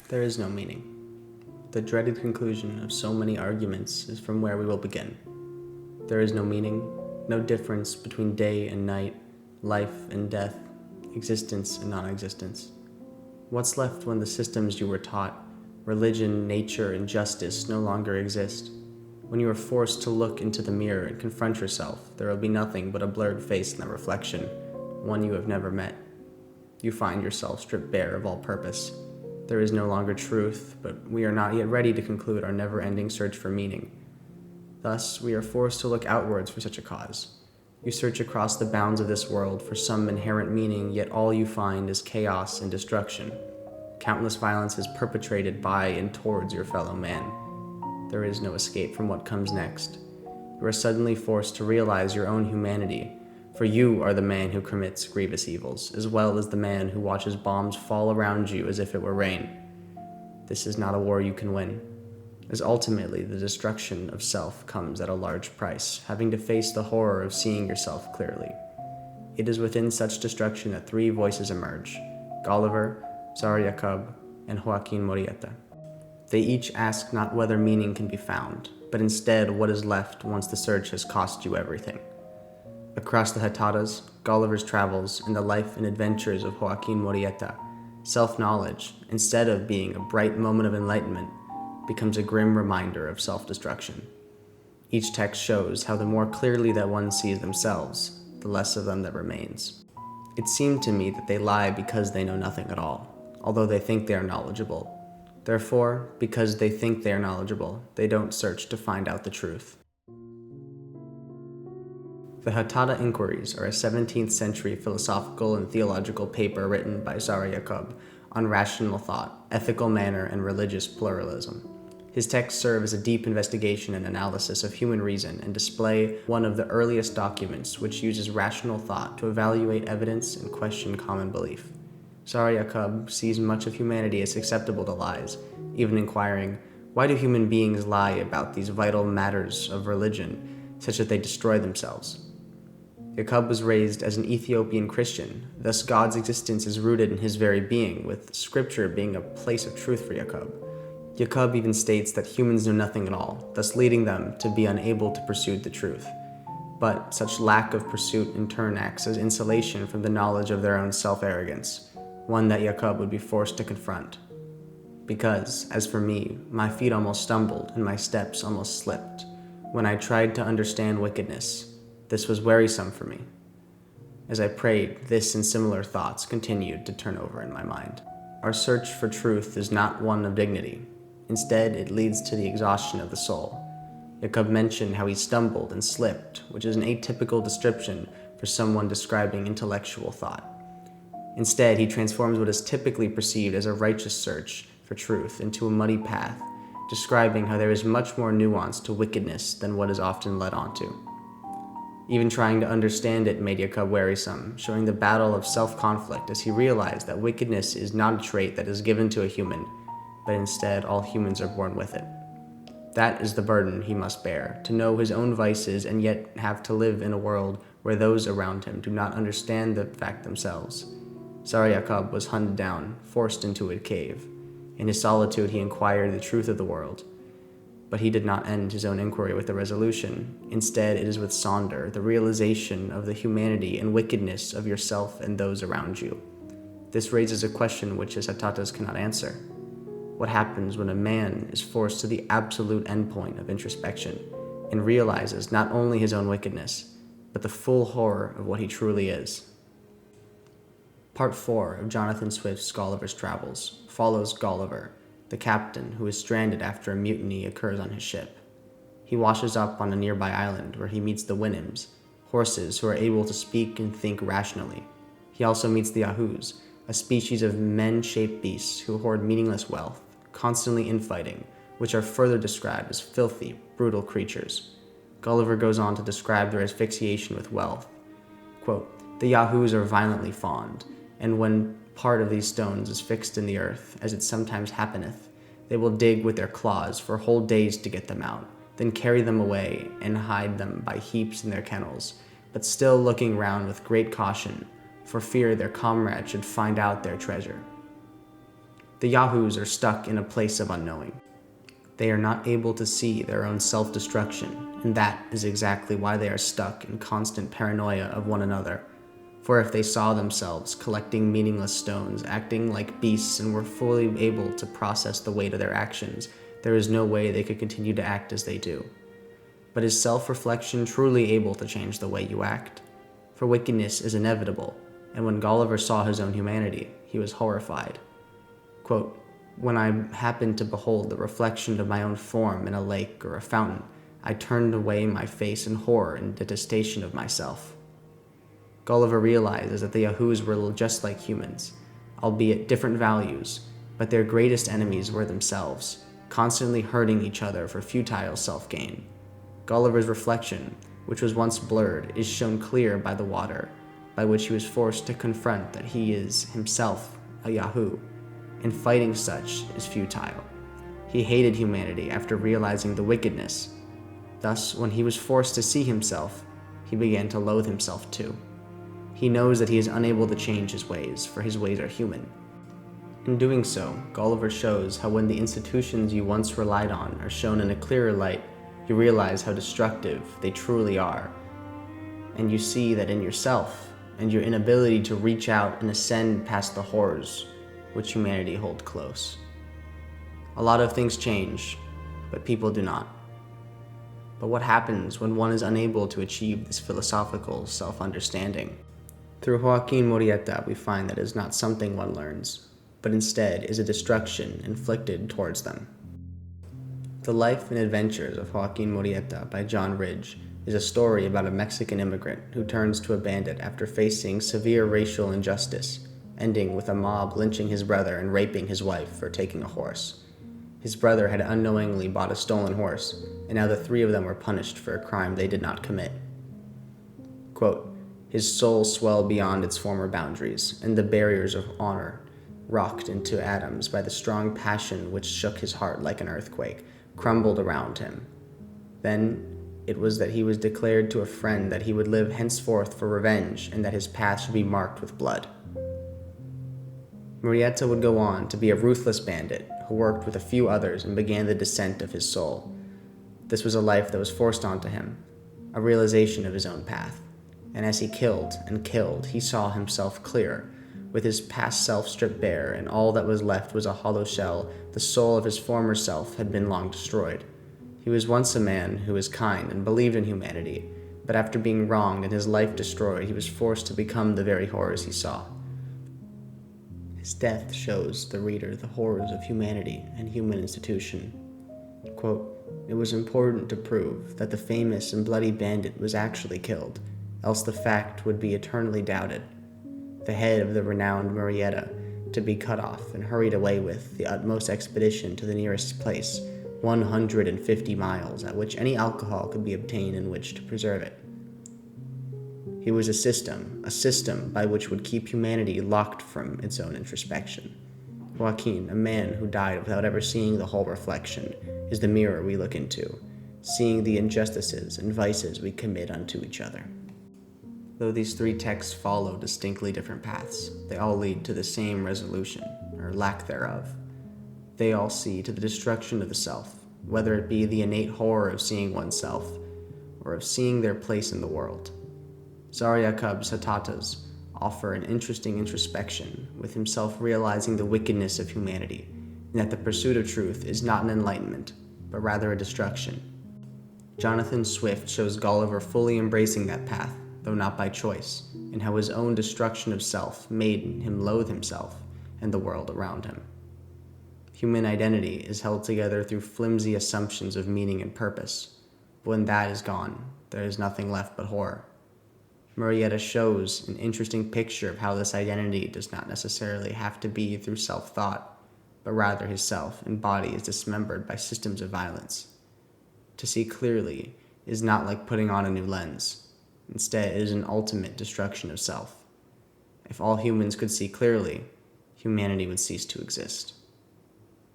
There is no meaning. The dreaded conclusion of so many arguments is from where we will begin. There is no meaning, no difference between day and night, life and death, existence and non-existence. What's left when the systems you were taught, religion, nature, and justice no longer exist? When you are forced to look into the mirror and confront yourself, there will be nothing but a blurred face in the reflection, one you have never met. You find yourself stripped bare of all purpose. There is no longer truth, but we are not yet ready to conclude our never-ending search for meaning. Thus, we are forced to look outwards for such a cause. You search across the bounds of this world for some inherent meaning, yet all you find is chaos and destruction. Countless violence is perpetrated by and towards your fellow man. There is no escape from what comes next. You are suddenly forced to realize your own humanity, for you are the man who commits grievous evils, as well as the man who watches bombs fall around you as if it were rain. This is not a war you can win, as ultimately the destruction of self comes at a large price, having to face the horror of seeing yourself clearly. It is within such destruction that three voices emerge: Gulliver, Tsar Yakub, and Joaquin Murrieta. They each ask not whether meaning can be found, but instead what is left once the search has cost you everything. Across the Hatadas, Gulliver's travels, and the life and adventures of Joaquin Murrieta, self-knowledge, instead of being a bright moment of enlightenment, becomes a grim reminder of self-destruction. Each text shows how the more clearly that one sees themselves, the less of them that remains. It seemed to me that they lie because they know nothing at all, although they think they are knowledgeable. Therefore, because they think they are knowledgeable, they don't search to find out the truth. The Hatada Inquiries are a 17th century philosophical and theological paper written by Tsar Yakub on rational thought, ethical manner, and religious pluralism. His texts serve as a deep investigation and analysis of human reason and display one of the earliest documents which uses rational thought to evaluate evidence and question common belief. Tsar Yakub sees much of humanity as susceptible to lies, even inquiring, why do human beings lie about these vital matters of religion, such that they destroy themselves? Yakub was raised as an Ethiopian Christian, thus God's existence is rooted in his very being, with scripture being a place of truth for Yakub. Yakub even states that humans know nothing at all, thus leading them to be unable to pursue the truth. But such lack of pursuit in turn acts as insulation from the knowledge of their own self-arrogance, one that Yakub would be forced to confront. Because, as for me, my feet almost stumbled and my steps almost slipped when I tried to understand wickedness. This was wearisome for me. As I prayed, this and similar thoughts continued to turn over in my mind. Our search for truth is not one of dignity. Instead, it leads to the exhaustion of the soul. Yakub mentioned how he stumbled and slipped, which is an atypical description for someone describing intellectual thought. Instead, he transforms what is typically perceived as a righteous search for truth into a muddy path, describing how there is much more nuance to wickedness than what is often led onto. Even trying to understand it made Yakub wearisome, showing the battle of self-conflict as he realized that wickedness is not a trait that is given to a human, but instead all humans are born with it. That is the burden he must bear, to know his own vices and yet have to live in a world where those around him do not understand the fact themselves. Tsar Yakub was hunted down, forced into a cave. In his solitude he inquired the truth of the world. But he did not end his own inquiry with a resolution. Instead, it is with Sonder, the realization of the humanity and wickedness of yourself and those around you. This raises a question which his Hatatas cannot answer. What happens when a man is forced to the absolute endpoint of introspection and realizes not only his own wickedness, but the full horror of what he truly is? Part 4 of Jonathan Swift's Gulliver's Travels follows Gulliver, the captain who is stranded after a mutiny occurs on his ship. He washes up on a nearby island where he meets the Winims, horses who are able to speak and think rationally. He also meets the Yahoos, a species of men-shaped beasts who hoard meaningless wealth, constantly infighting, which are further described as filthy, brutal creatures. Gulliver goes on to describe their asphyxiation with wealth. Quote, "The Yahoos are violently fond, and when part of these stones is fixed in the earth, as it sometimes happeneth, they will dig with their claws for whole days to get them out, then carry them away and hide them by heaps in their kennels, but still looking round with great caution, for fear their comrade should find out their treasure." The Yahoos are stuck in a place of unknowing. They are not able to see their own self-destruction, and that is exactly why they are stuck in constant paranoia of one another. For if they saw themselves collecting meaningless stones, acting like beasts, and were fully able to process the weight of their actions, there is no way they could continue to act as they do. But is self-reflection truly able to change the way you act? For wickedness is inevitable, and when Gulliver saw his own humanity, he was horrified. Quote, "When I happened to behold the reflection of my own form in a lake or a fountain, I turned away my face in horror and detestation of myself." Gulliver realizes that the Yahoos were just like humans, albeit different values, but their greatest enemies were themselves, constantly hurting each other for futile self-gain. Gulliver's reflection, which was once blurred, is shown clear by the water, by which he was forced to confront that he is himself a Yahoo, and fighting such is futile. He hated humanity after realizing the wickedness. Thus, when he was forced to see himself, he began to loathe himself too. He knows that he is unable to change his ways, for his ways are human. In doing so, Gulliver shows how when the institutions you once relied on are shown in a clearer light, you realize how destructive they truly are, and you see that in yourself and your inability to reach out and ascend past the horrors which humanity hold close. A lot of things change, but people do not. But what happens when one is unable to achieve this philosophical self-understanding? Through Joaquin Murrieta, we find that it is not something one learns, but instead is a destruction inflicted towards them. The Life and Adventures of Joaquin Murrieta by John Ridge is a story about a Mexican immigrant who turns to a bandit after facing severe racial injustice, ending with a mob lynching his brother and raping his wife for taking a horse. His brother had unknowingly bought a stolen horse, and now the three of them were punished for a crime they did not commit. Quote, "His soul swelled beyond its former boundaries, and the barriers of honor, rocked into atoms by the strong passion which shook his heart like an earthquake, crumbled around him. Then it was that he was declared to a friend that he would live henceforth for revenge, and that his path should be marked with blood." Murrieta would go on to be a ruthless bandit who worked with a few others and began the descent of his soul. This was a life that was forced onto him, a realization of his own path. And as he killed and killed, he saw himself clear, with his past self stripped bare, and all that was left was a hollow shell. The soul of his former self had been long destroyed. He was once a man who was kind and believed in humanity, but after being wronged and his life destroyed, he was forced to become the very horrors he saw. His death shows the reader the horrors of humanity and human institution. Quote, "It was important to prove that the famous and bloody bandit was actually killed, else the fact would be eternally doubted. The head of the renowned Murrieta to be cut off and hurried away with the utmost expedition to the nearest place, 150 miles, at which any alcohol could be obtained in which to preserve it. He was a system by which would keep humanity locked from its own introspection. Joaquin, a man who died without ever seeing the whole reflection, is the mirror we look into, seeing the injustices and vices we commit unto each other." Though these three texts follow distinctly different paths, they all lead to the same resolution, or lack thereof. They all see to the destruction of the self, whether it be the innate horror of seeing oneself, or of seeing their place in the world. Zar Yaqub's Hatatas offer an interesting introspection, with himself realizing the wickedness of humanity, and that the pursuit of truth is not an enlightenment, but rather a destruction. Jonathan Swift shows Gulliver fully embracing that path, though not by choice, and how his own destruction of self made him loathe himself and the world around him. Human identity is held together through flimsy assumptions of meaning and purpose, but when that is gone, there is nothing left but horror. Murrieta shows an interesting picture of how this identity does not necessarily have to be through self-thought, but rather his self and body is dismembered by systems of violence. To see clearly is not like putting on a new lens. Instead, it is an ultimate destruction of self. If all humans could see clearly, humanity would cease to exist.